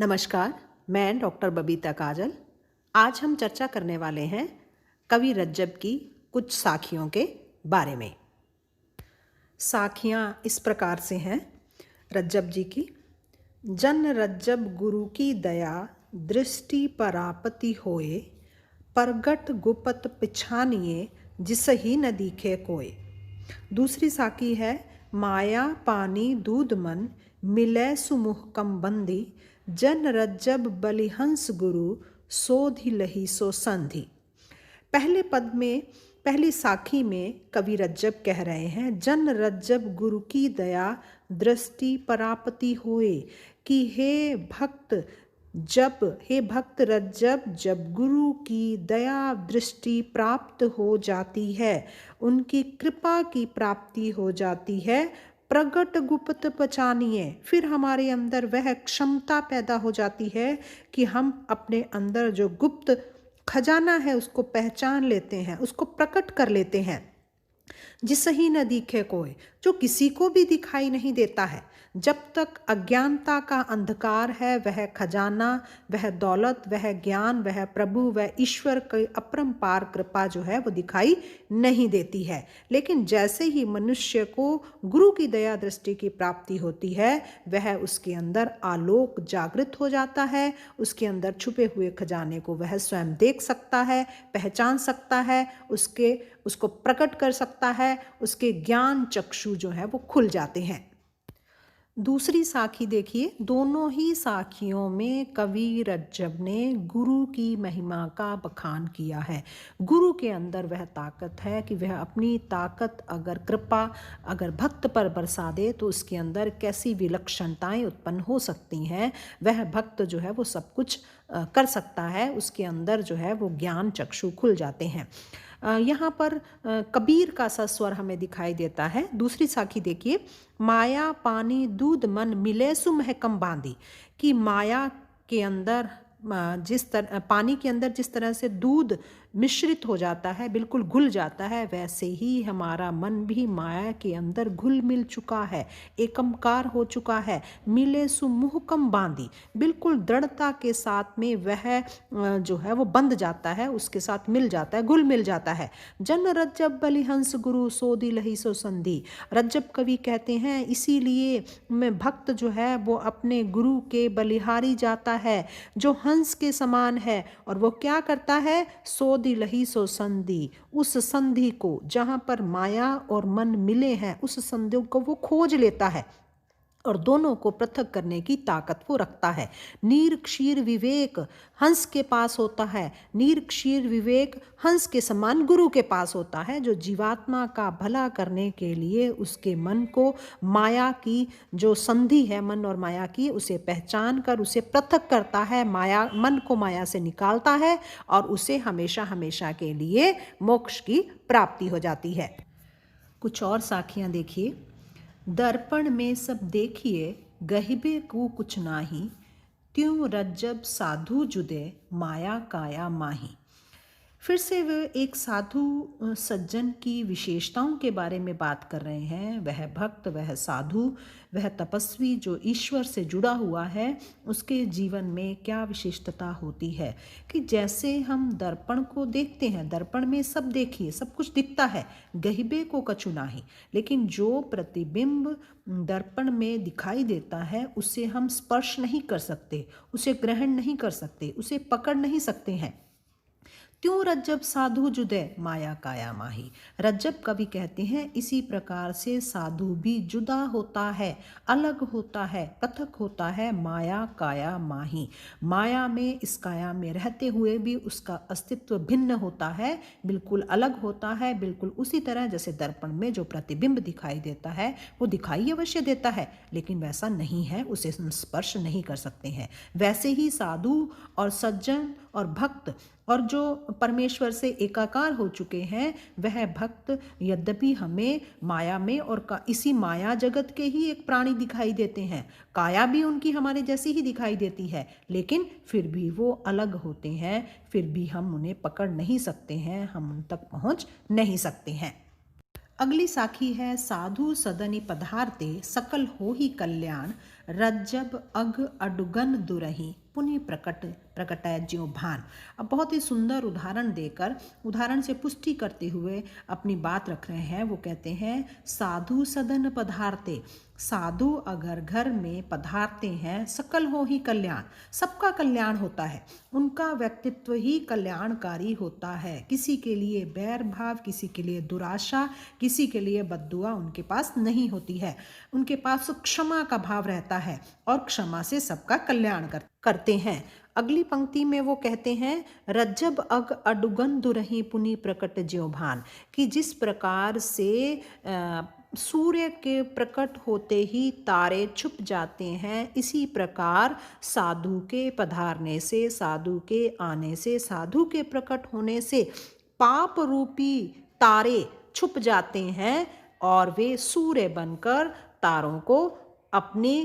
नमस्कार, मैं डॉक्टर बबीता काजल। आज हम चर्चा करने वाले हैं कवि रज्जब की कुछ साखियों के बारे में। साखियाँ इस प्रकार से हैं रज्जब जी की। जन रज्जब गुरु की दया, दृष्टि परापति होए, परगट गुपत पिछानिए, जिसहि न दिखे कोय। दूसरी साखी है माया पानी दूध मन, मिलै सुमुह कम बंदी, जन रज्जब बलिहंस गुरु, सोधि लही सो संधि। पहले पद में, पहली साखी में कवि रज्जब कह रहे हैं जन रज्जब गुरु की दया, दृष्टि परापति होए, कि हे भक्त रज्जब जब गुरु की दया दृष्टि प्राप्त हो जाती है, उनकी कृपा की प्राप्ति हो जाती है, प्रगट गुप्त पहचानिए, फिर हमारे अंदर वह क्षमता पैदा हो जाती है कि हम अपने अंदर जो गुप्त खजाना है उसको पहचान लेते हैं, उसको प्रकट कर लेते हैं। जिसहि न दिखे कोई, जो किसी को भी दिखाई नहीं देता है। जब तक अज्ञानता का अंधकार है, वह खजाना, वह दौलत, वह ज्ञान, वह प्रभु, वह ईश्वर की अपरंपार कृपा जो है वो दिखाई नहीं देती है। लेकिन जैसे ही मनुष्य को गुरु की दया दृष्टि की प्राप्ति होती है, वह उसके अंदर आलोक जागृत हो जाता है, उसके अंदर छुपे हुए खजाने को वह स्वयं देख सकता है, पहचान सकता है, उसको प्रकट कर सकता है, उसके ज्ञान चक्षु जो है वो खुल जाते हैं। दूसरी साखी देखिए, दोनों ही साखियों में कवि रज्जब ने गुरु की महिमा का बखान किया है। गुरु के अंदर वह ताकत है कि वह अपनी ताकत अगर कृपा अगर भक्त पर बरसा दे तो उसके अंदर कैसी विलक्षणताएं उत्पन्न हो सकती हैं। वह भक्त जो है वो सब कुछ कर सकता है, उसके अंदर जो है वो ज्ञान चक्षु खुल जाते हैं। यहाँ पर कबीर का सा स्वर हमें दिखाई देता है। दूसरी साखी देखिए, माया पानी दूध मन मिले सुमह कम बांधी, कि माया के अंदर जिस तरह पानी के अंदर जिस तरह से दूध मिश्रित हो जाता है, बिल्कुल घुल जाता है, वैसे ही हमारा मन भी माया के अंदर घुल मिल चुका है, एकमकार हो चुका है। मिले सुमुह कम बांधी, बिल्कुल दृढ़ता के साथ में वह जो है वो बंध जाता है, उसके साथ मिल जाता है, घुल मिल जाता है। जन रज्जब बलिहंस गुरु, सोधि लही सो संधि। रज्जब कवि कहते हैं इसीलिए मैं भक्त जो है वो अपने गुरु के बलिहारी जाता है, जो हंस के समान है, और वो क्या करता है, सोधि लही सो संधि, उस संधि को जहां पर माया और मन मिले हैं उस संधि को वो खोज लेता है और दोनों को पृथक करने की ताकत वो रखता है। नीर क्षीर विवेक हंस के पास होता है, नीर क्षीर विवेक हंस के समान गुरु के पास होता है, जो जीवात्मा का भला करने के लिए उसके मन को माया की जो संधि है मन और माया की, उसे पहचान कर उसे पृथक करता है, माया मन को माया से निकालता है और उसे हमेशा हमेशा के लिए मोक्ष की प्राप्ति हो जाती है। कुछ और साखियाँ देखिए। दर्पण में सब देखिए, गहिबे को कुछ नाही, त्यों रज्जब साधु जुदे, माया काया माही। फिर से वह एक साधु सज्जन की विशेषताओं के बारे में बात कर रहे हैं। वह भक्त, वह साधु, वह तपस्वी जो ईश्वर से जुड़ा हुआ है, उसके जीवन में क्या विशिष्टता होती है कि जैसे हम दर्पण को देखते हैं, दर्पण में सब देखिए, सब कुछ दिखता है, गहिबे को कछु नाही, लेकिन जो प्रतिबिंब दर्पण में दिखाई देता है उसे हम स्पर्श नहीं कर सकते, उसे ग्रहण नहीं कर सकते, उसे पकड़ नहीं सकते हैं। त्यों रज्जब साधु जुदे, माया काया माही। रज्जब कवि कहते हैं इसी प्रकार से साधु भी जुदा होता है, अलग होता है, पृथक होता है, माया काया माही। माया में, इस काया में रहते हुए भी उसका अस्तित्व भिन्न होता है, बिल्कुल अलग होता है, बिल्कुल उसी तरह जैसे दर्पण में जो प्रतिबिंब दिखाई देता है वो दिखाई अवश्य देता है, लेकिन वैसा नहीं है, उसे हम स्पर्श नहीं कर सकते हैं। वैसे ही साधु और सज्जन और भक्त और जो परमेश्वर से एकाकार हो चुके हैं, वह भक्त यद्यपि हमें माया में और इसी माया जगत के ही एक प्राणी दिखाई देते हैं, काया भी उनकी हमारे जैसी ही दिखाई देती है, लेकिन फिर भी वो अलग होते हैं, फिर भी हम उन्हें पकड़ नहीं सकते हैं, हम उन तक पहुंच नहीं सकते हैं। अगली साखी है साधु सदनि पधारते, सकल हो ही कल्याण, रज्जब अग अडुगन दुरही पुनि प्रकटय ज्यों भान। अब बहुत ही सुंदर उदाहरण देकर, उदाहरण से पुष्टि करते हुए अपनी बात रख रहे हैं। वो कहते हैं साधु सदन पधारते, साधु अगर घर में पधारते हैं सकल हो ही कल्याण, सबका कल्याण होता है, उनका व्यक्तित्व ही कल्याणकारी होता है। किसी के लिए बैर भाव, किसी के लिए दुराशा, किसी के लिए बद्दुआ उनके पास नहीं होती है। उनके पास क्षमा का भाव रहता है और क्षमा से सबका कल्याण करते हैं। अगली पंक्ति में वो कहते हैं रज्जब अग अडुगन दुरही पुनि प्रकट ज्यों भान, कि जिस प्रकार से सूर्य के प्रकट होते ही तारे छुप जाते हैं, इसी प्रकार साधु के पधारने से, साधु के आने से, साधु के प्रकट होने से पाप रूपी तारे छुप जाते हैं और वे सूर्य बनकर तारों को अपने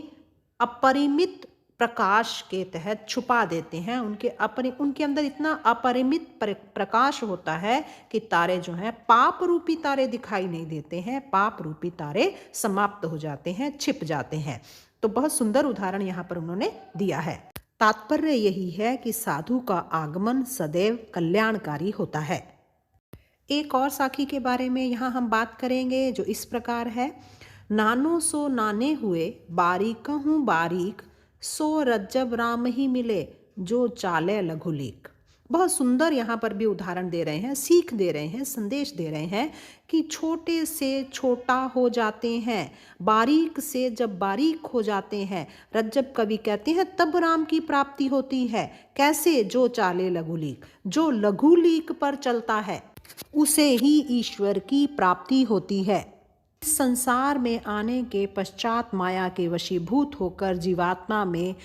अपरिमित प्रकाश के तहत छुपा देते हैं। उनके अंदर इतना अपरिमित प्रकाश होता है कि तारे जो हैं, पाप रूपी तारे दिखाई नहीं देते हैं, पाप रूपी तारे समाप्त हो जाते हैं, छिप जाते हैं। तो बहुत सुंदर उदाहरण यहाँ पर उन्होंने दिया है। तात्पर्य यही है कि साधु का आगमन सदैव कल्याणकारी होता है। एक और साखी के बारे में यहाँ हम बात करेंगे जो इस प्रकार है। नानो सो नाने हुए, बारीक हूँ बारीक, सो रज्जब राम ही मिले, जो चाले लघुलीक। बहुत सुंदर यहाँ पर भी उदाहरण दे रहे हैं, सीख दे रहे हैं, संदेश दे रहे हैं कि छोटे से छोटा हो जाते हैं, बारीक से जब बारीक हो जाते हैं, रज्जब कवि कहते हैं तब राम की प्राप्ति होती है। कैसे? जो चाले लघुलीक, जो लघुलीक पर चलता है उसे ही ईश्वर की प्राप्ति होती है। इस संसार में आने के पश्चात माया के वशीभूत होकर जीवात्मा में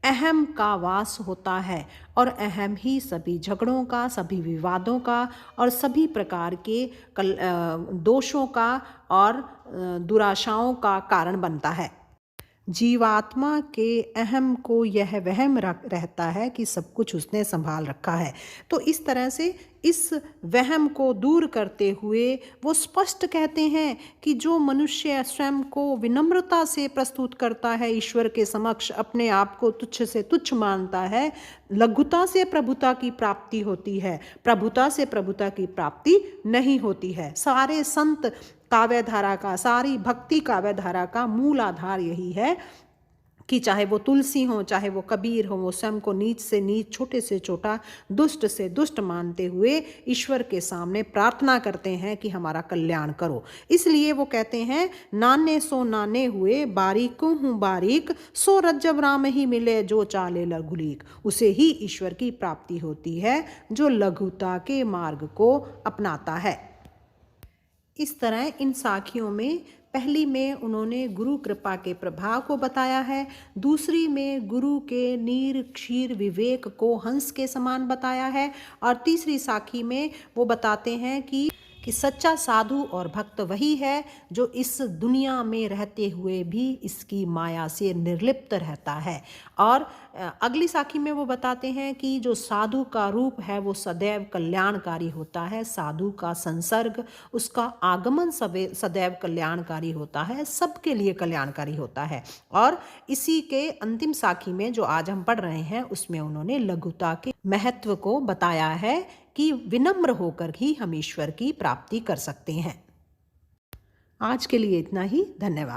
अहम का वास होता है और अहम ही सभी झगड़ों का, सभी विवादों का और सभी प्रकार के दोषों का और दुराशाओं का कारण बनता है। जीवात्मा के अहम को यह वहम रहता है कि सब कुछ उसने संभाल रखा है। तो इस तरह से इस वहम को दूर करते हुए वो स्पष्ट कहते हैं कि जो मनुष्य स्वयं को विनम्रता से प्रस्तुत करता है ईश्वर के समक्ष, अपने आप को तुच्छ से तुच्छ मानता है, लघुता से प्रभुता की प्राप्ति होती है, प्रभुता से प्रभुता की प्राप्ति नहीं होती है। सारे संत काव्यधारा का, सारी भक्ति काव्यधारा का मूल आधार यही है कि चाहे वो तुलसी हो, चाहे वो कबीर हो, वो स्वयं को नीच से नीच, छोटे से छोटा, दुष्ट से दुष्ट मानते हुए ईश्वर के सामने प्रार्थना करते हैं कि हमारा कल्याण करो। इसलिए वो कहते हैं नाने सो नाने हुए, बारीक हूँ बारीक, सो रज्जब राम ही मिले, जो चाले लघुलीक। उसे ही ईश्वर की प्राप्ति होती है जो लघुता के मार्ग को अपनाता है। इस तरह इन साखियों में पहली में उन्होंने गुरु कृपा के प्रभाव को बताया है, दूसरी में गुरु के नीर क्षीर विवेक को हंस के समान बताया है और तीसरी साखी में वो बताते हैं कि सच्चा साधु और भक्त वही है जो इस दुनिया में रहते हुए भी इसकी माया से निर्लिप्त रहता है। और अगली साखी में वो बताते हैं कि जो साधु का रूप है वो सदैव कल्याणकारी होता है, साधु का संसर्ग, उसका आगमन सदैव कल्याणकारी होता है, सबके लिए कल्याणकारी होता है। और इसी के अंतिम साखी में जो आज हम पढ़ रहे हैं उसमें उन्होंने लघुता के महत्व को बताया है कि विनम्र होकर ही हम ईश्वर की प्राप्ति कर सकते हैं। आज के लिए इतना ही। धन्यवाद।